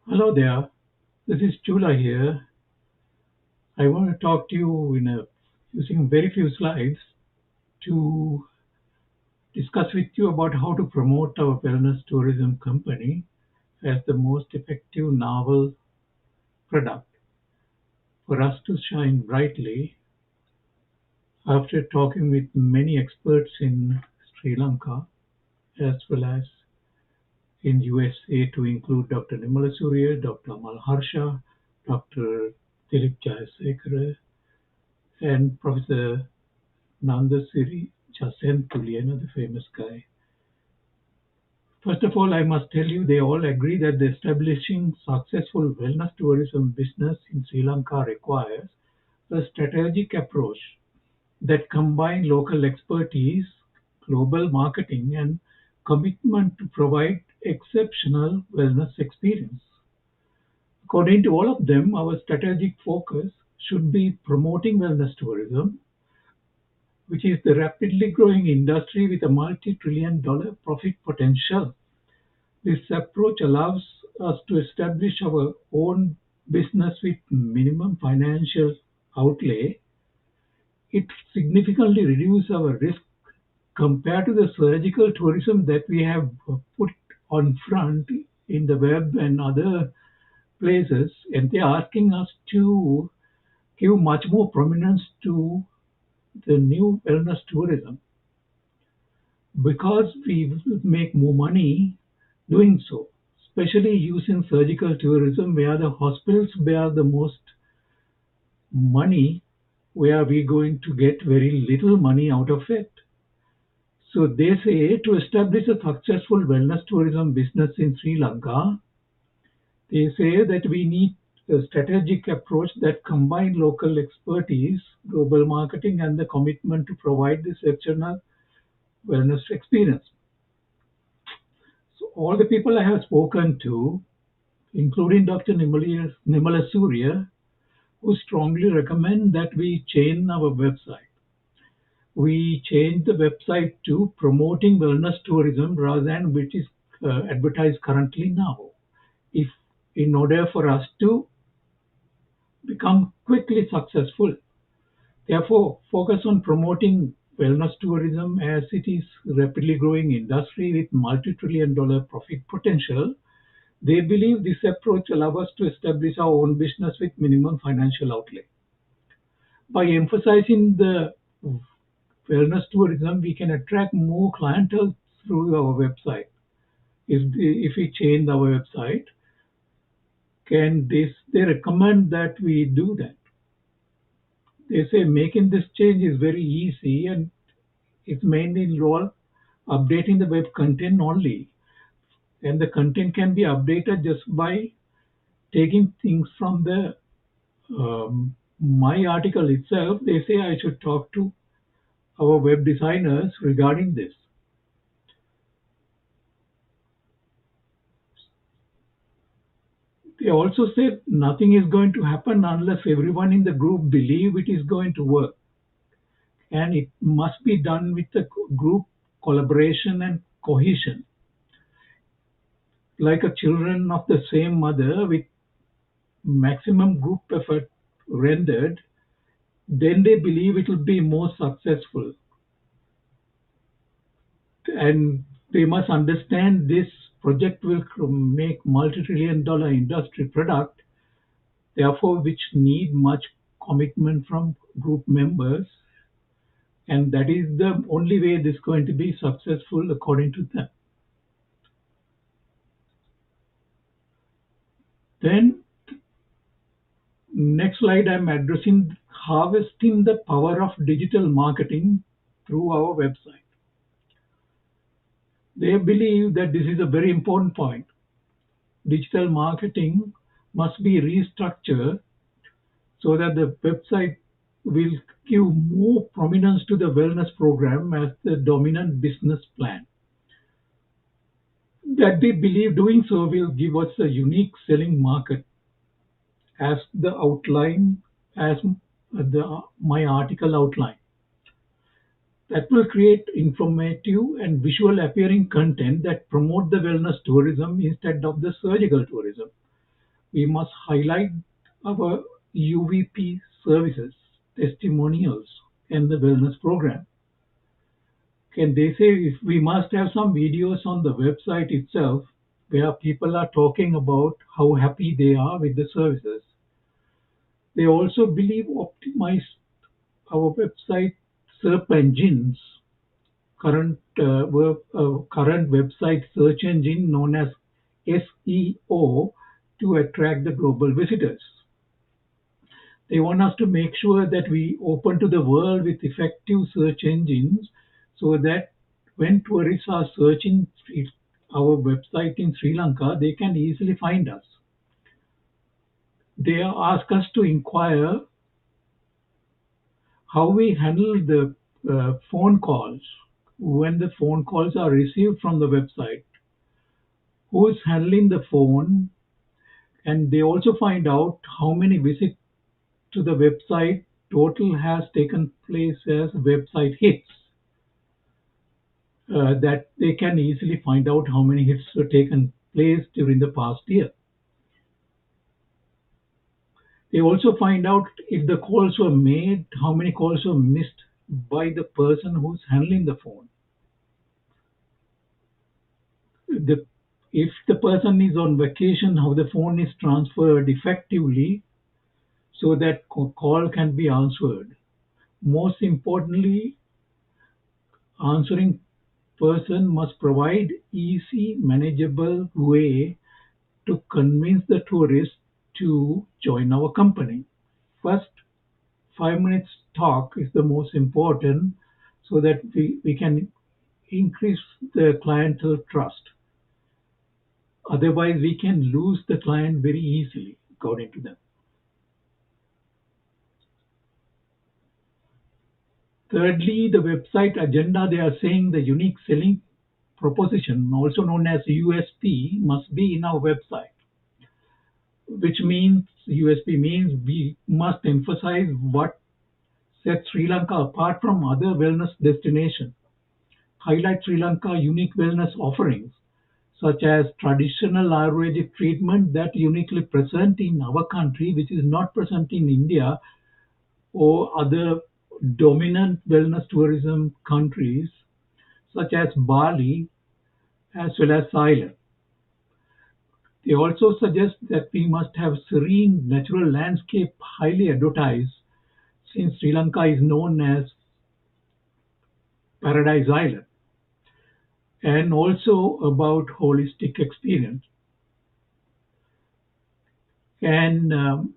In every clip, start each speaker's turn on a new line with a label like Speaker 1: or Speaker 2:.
Speaker 1: Hello there, this is Chula here. I want to talk to you using very few slides to discuss with you about how to promote our wellness tourism company as the most effective novel product for us to shine brightly. After talking with many experts in Sri Lanka as well as in USA to include Dr. Nimala Surya, Dr. Amal Harsha, Dr. Dilip Jayasekara, and Professor Nandasiri Chasentuli, another famous guy. First of all, I must tell you they all agree that the establishing successful wellness tourism business in Sri Lanka requires a strategic approach that combines local expertise, global marketing, and commitment to provide exceptional wellness experience. According to all of them, our strategic focus should be promoting wellness tourism, which is the rapidly growing industry with a multi-trillion dollar profit potential. This approach allows us to establish our own business with minimum financial outlay. It significantly reduces our risk compared to the surgical tourism that we have put on front in the web and other places, and they're asking us to give much more prominence to the new wellness tourism because we will make more money doing so, especially using surgical tourism where the hospitals bear the most money, where we're going to get very little money out of it. So they say to establish a successful wellness tourism business in Sri Lanka, they say that we need a strategic approach that combines local expertise, global marketing, and the commitment to provide this exceptional wellness experience. So all the people I have spoken to, including Dr. Nimala Surya, who strongly recommend that we change our website. We change the website to promoting wellness tourism rather than which is advertised currently now. If in order for us to become quickly successful, therefore focus on promoting wellness tourism as it is rapidly growing industry with multi-trillion dollar profit potential. They believe this approach allows us to establish our own business with minimum financial outlay. By emphasizing the wellness tourism, we can attract more clientele through our website. If we change our website, can this they recommend that we do that? They say making this change is very easy and it mainly involves updating the web content only. And the content can be updated just by taking things from the my article itself. They say I should talk to our web designers regarding this. They also said nothing is going to happen unless everyone in the group believe it is going to work, and it must be done with the group collaboration and cohesion, like a children of the same mother with maximum group effort rendered. Then they believe it will be more successful, and they must understand this project will make multi-trillion dollar industry product, therefore which need much commitment from group members, and that is the only way this is going to be successful according to them. Then next slide, I'm addressing harvesting the power of digital marketing through our website. They believe that this is a very important point. Digital marketing must be restructured so that the website will give more prominence to the wellness program as the dominant business plan. That they believe doing so will give us a unique selling market as the outline, as my article outline. That will create informative and visual appearing content that promote the wellness tourism instead of the surgical tourism. We must highlight our UVP services, testimonials, and the wellness program. Can they say if we must have some videos on the website itself where people are talking about how happy they are with the services. They also believe optimize our website search engines, current website search engine known as SEO to attract the global visitors. They want us to make sure that we open to the world with effective search engines so that when tourists are searching our website in Sri Lanka, they can easily find us. They ask us to inquire how we handle the phone calls when the phone calls are received from the website, who's handling the phone, and they also find out how many visits to the website total has taken place as website hits. That they can easily find out how many hits were taken place during the past year. They also find out if the calls were made, how many calls were missed by the person who's handling the phone. The, if the person is on vacation, how the phone is transferred effectively so that call can be answered. Most importantly, answering person must provide easy, manageable way to convince the tourist to join our company. First 5 minutes talk is the most important so that we can increase the clientele trust. Otherwise, we can lose the client very easily, according to them. Thirdly, the website agenda, they are saying the unique selling proposition, also known as USP, must be in our website, which means USP means we must emphasize what sets Sri Lanka apart from other wellness destinations, highlight Sri Lanka unique wellness offerings, such as traditional Ayurvedic treatment that uniquely present in our country, which is not present in India or other dominant wellness tourism countries, such as Bali as well as Thailand. They also suggest that we must have serene natural landscape highly advertised since Sri Lanka is known as Paradise Island, and also about holistic experience. And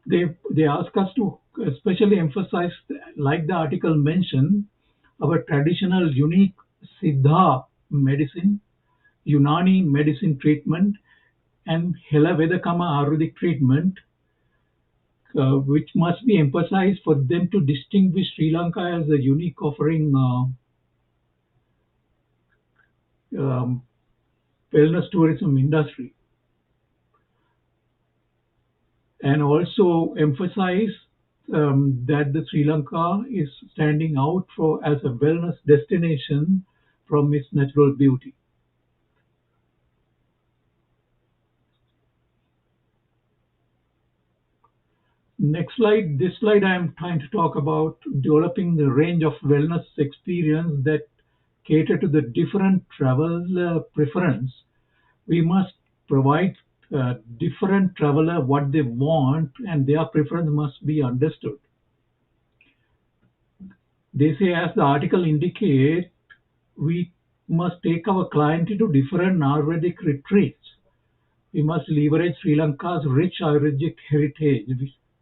Speaker 1: they ask us to especially emphasize, like the article mentioned, our traditional unique Siddha medicine, Unani medicine treatment, and Hela Vedakama Ayurvedic treatment, which must be emphasized for them to distinguish Sri Lanka as a unique offering um, wellness tourism industry, and also emphasize that the Sri Lanka is standing out for as a wellness destination from its natural beauty. Next slide. This slide I am trying to talk about developing the range of wellness experience that cater to the different traveler preference. We must provide different traveler what they want and their preference must be understood. They say, as the article indicates, we must take our client into different Ayurvedic retreats. We must leverage Sri Lanka's rich Ayurvedic heritage.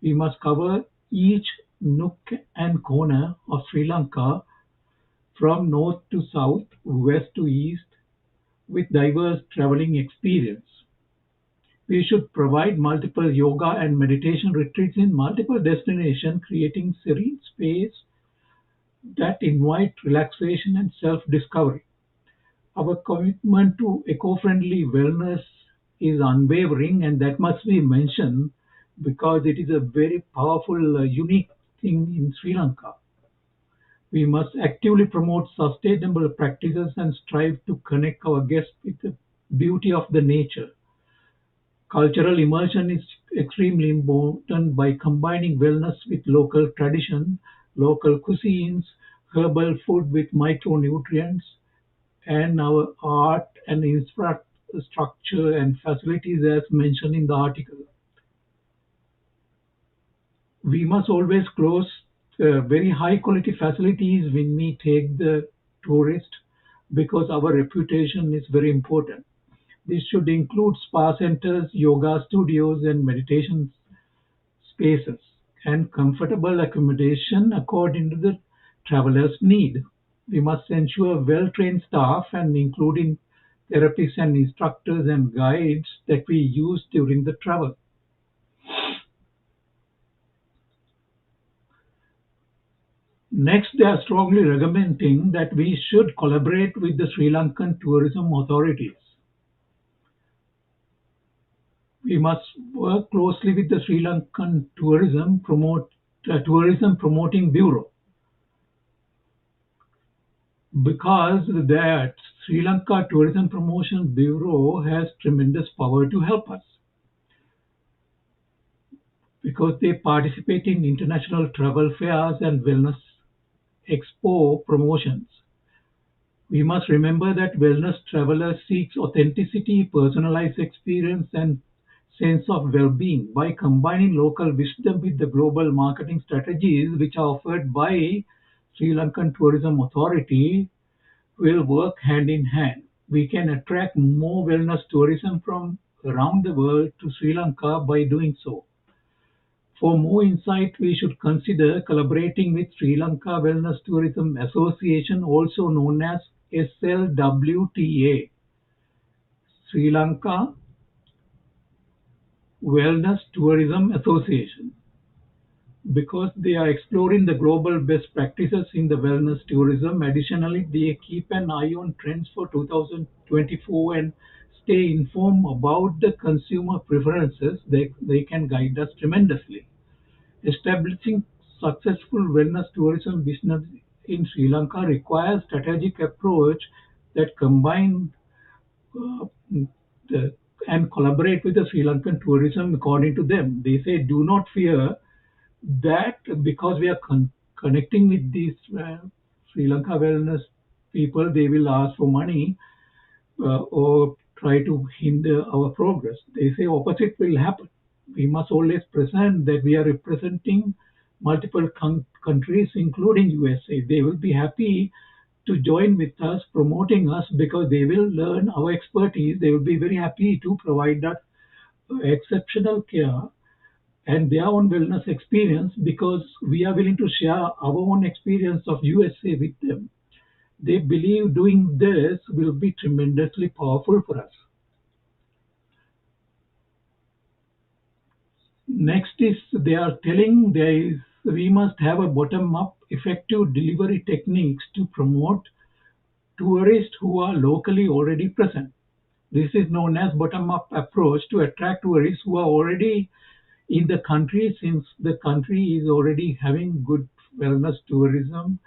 Speaker 1: We must cover each nook and corner of Sri Lanka from north to south, west to east, with diverse traveling experience. We should provide multiple yoga and meditation retreats in multiple destinations, creating serene space that invite relaxation and self-discovery. Our commitment to eco-friendly wellness is unwavering, and that must be mentioned because it is a very powerful, unique thing in Sri Lanka. We must actively promote sustainable practices and strive to connect our guests with the beauty of the nature. Cultural immersion is extremely important by combining wellness with local tradition, local cuisines, herbal food with micronutrients, and our art and infrastructure and facilities as mentioned in the article. We must always close very high quality facilities when we take the tourist because our reputation is very important. This should include spa centers, yoga studios, and meditation spaces, and comfortable accommodation according to the traveler's need. We must ensure well-trained staff and including therapists and instructors and guides that we use during the travel. Next, they are strongly recommending that we should collaborate with the Sri Lankan tourism authorities. We must work closely with the Sri Lankan tourism promoting bureau because that Sri Lanka Tourism Promotion Bureau has tremendous power to help us because they participate in international travel fairs and wellness expo promotions. We must remember that wellness traveler seeks authenticity, personalized experience, and sense of well-being by combining local wisdom with the global marketing strategies which are offered by Sri Lankan Tourism Authority will work hand in hand. We can attract more wellness tourism from around the world to Sri Lanka by doing so. For more insight, we should consider collaborating with Sri Lanka Wellness Tourism Association, also known as SLWTA, Sri Lanka Wellness Tourism Association, because they are exploring the global best practices in the wellness tourism. Additionally, they keep an eye on trends for 2024 and stay informed about the consumer preferences. They can guide us tremendously. Establishing successful wellness tourism business in Sri Lanka requires strategic approach that combine uh, the, and collaborate with the Sri Lankan tourism according to them. They say do not fear that because we are connecting with these Sri Lanka wellness people, they will ask for money or try to hinder our progress. They say opposite will happen. We must always present that we are representing multiple countries, including USA. They will be happy to join with us, promoting us because they will learn our expertise. They will be very happy to provide that exceptional care and their own wellness experience because we are willing to share our own experience of USA with them. They believe doing this will be tremendously powerful for us. Next is they are telling there is we must have a bottom-up effective delivery techniques to promote tourists who are locally already present. This is known as bottom-up approach to attract tourists who are already in the country since the country is already having good wellness tourism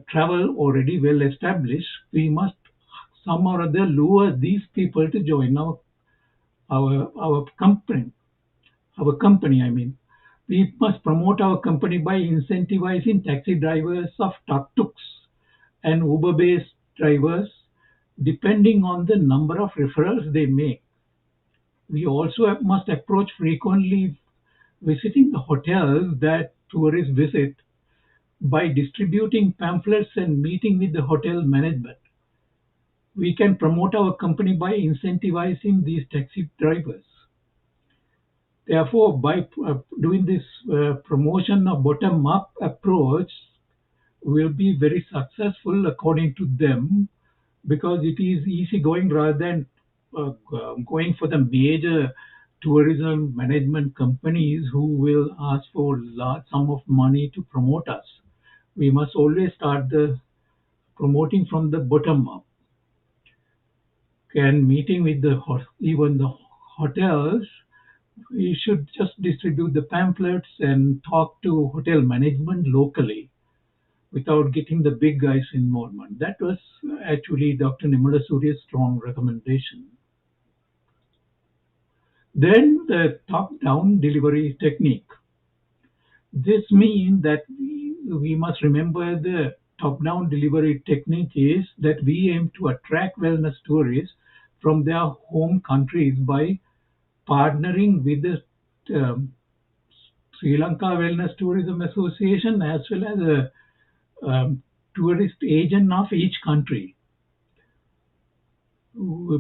Speaker 1: travel already well established. We must some or other lure these people to join our company. Our company, I mean, we must promote our company by incentivizing taxi drivers of tuk-tuks and Uber-based drivers, depending on the number of referrals they make. We also must approach frequently visiting the hotels that tourists visit by distributing pamphlets and meeting with the hotel management. We can promote our company by incentivizing these taxi drivers. Therefore, by doing this promotion of bottom-up approach, will be very successful according to them because it is easy going rather than going for the major tourism management companies who will ask for large sum of money to promote us. We must always start the promoting from the bottom up and meeting with the even the hotels. We should just distribute the pamphlets and talk to hotel management locally without getting the big guys involvement. That was actually Dr. Nimala Surya's strong recommendation. Then the top-down delivery technique. This means that we must remember the top-down delivery technique is that we aim to attract wellness tourists from their home countries by partnering with the um, Sri Lanka Wellness Tourism Association as well as a tourist agent of each country.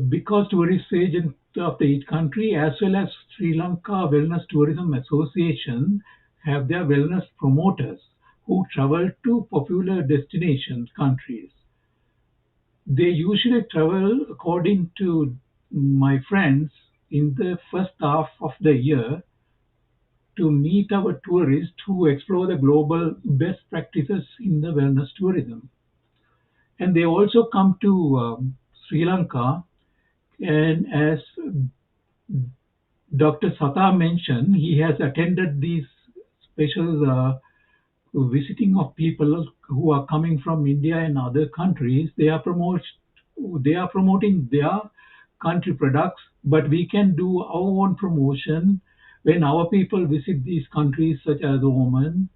Speaker 1: Because tourist agent of the each country as well as Sri Lanka Wellness Tourism Association have their wellness promoters who travel to popular destination countries. They usually travel, according to my friends, in the first half of the year to meet our tourists who explore the global best practices in the wellness tourism. And they also come to Sri Lanka, and as Dr. Sata mentioned, he has attended these special visiting of people who are coming from India and other countries. They are promoting their country products, but we can do our own promotion when our people visit these countries such as Oman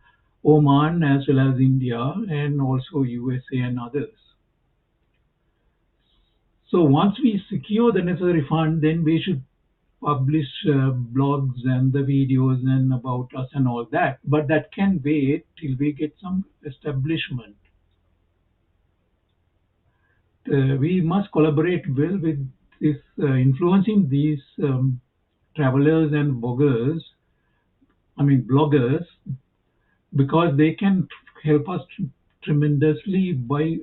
Speaker 1: as well as India and also USA and others. So once we secure the necessary fund, then we should publish blogs and the videos and about us and all that. But that can wait till we get some establishment. We must collaborate well with this influencing these travelers and bloggers, because they can help us tremendously by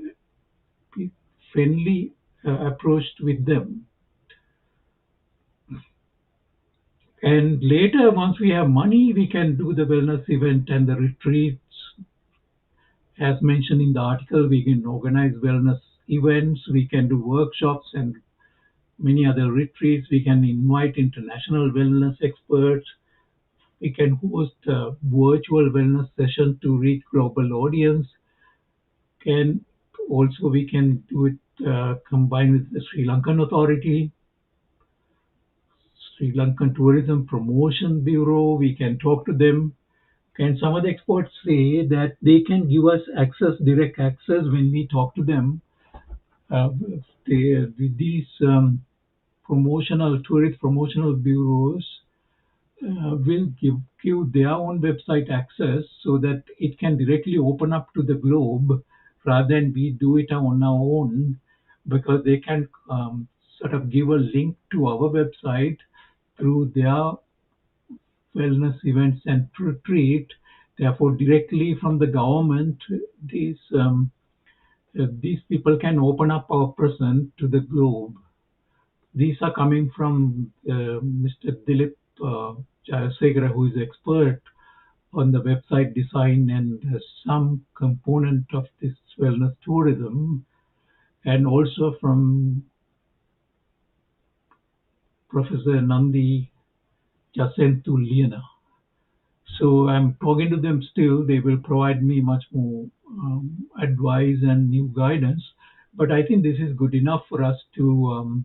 Speaker 1: friendly approach with them. And later, once we have money, we can do the wellness event and the retreats. As mentioned in the article, we can organize wellness events, we can do workshops and many other retreats. We can invite international wellness experts. We can host a virtual wellness session to reach global audience. Can also we can do it combined with the Sri Lankan Authority, Sri Lankan Tourism Promotion Bureau. We can talk to them. And some of the experts say that they can give us access, direct access when we talk to them. Uh, these promotional tourist promotional bureaus will give their own website access so that it can directly open up to the globe rather than we do it on our own, because they can sort of give a link to our website through their wellness events and retreat. Therefore, directly from the government, these these people can open up our presence to the globe. These are coming from Mr. Dilip Jayasekara, who is expert on the website design and some component of this wellness tourism, and also from Professor Nandi Jacentuliana. So I'm talking to them still. They will provide me much more advice and new guidance. But I think this is good enough for us to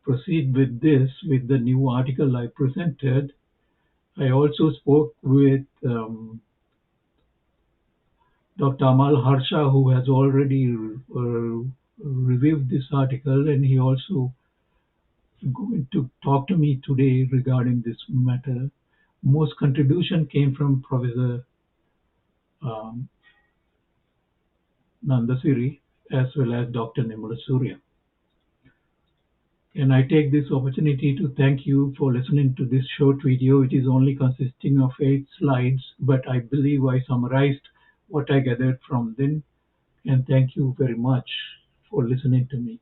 Speaker 1: proceed with this, with the new article I presented. I also spoke with Dr. Amal Harsha, who has already reviewed this article, and he also going to talk to me today regarding this matter. Most contribution came from Professor um, Nandasiri as well as Dr. Nimala Surya. And I take this opportunity to thank you for listening to this short video. It is only consisting of 8 slides, but I believe I summarized what I gathered from them. And thank you very much for listening to me.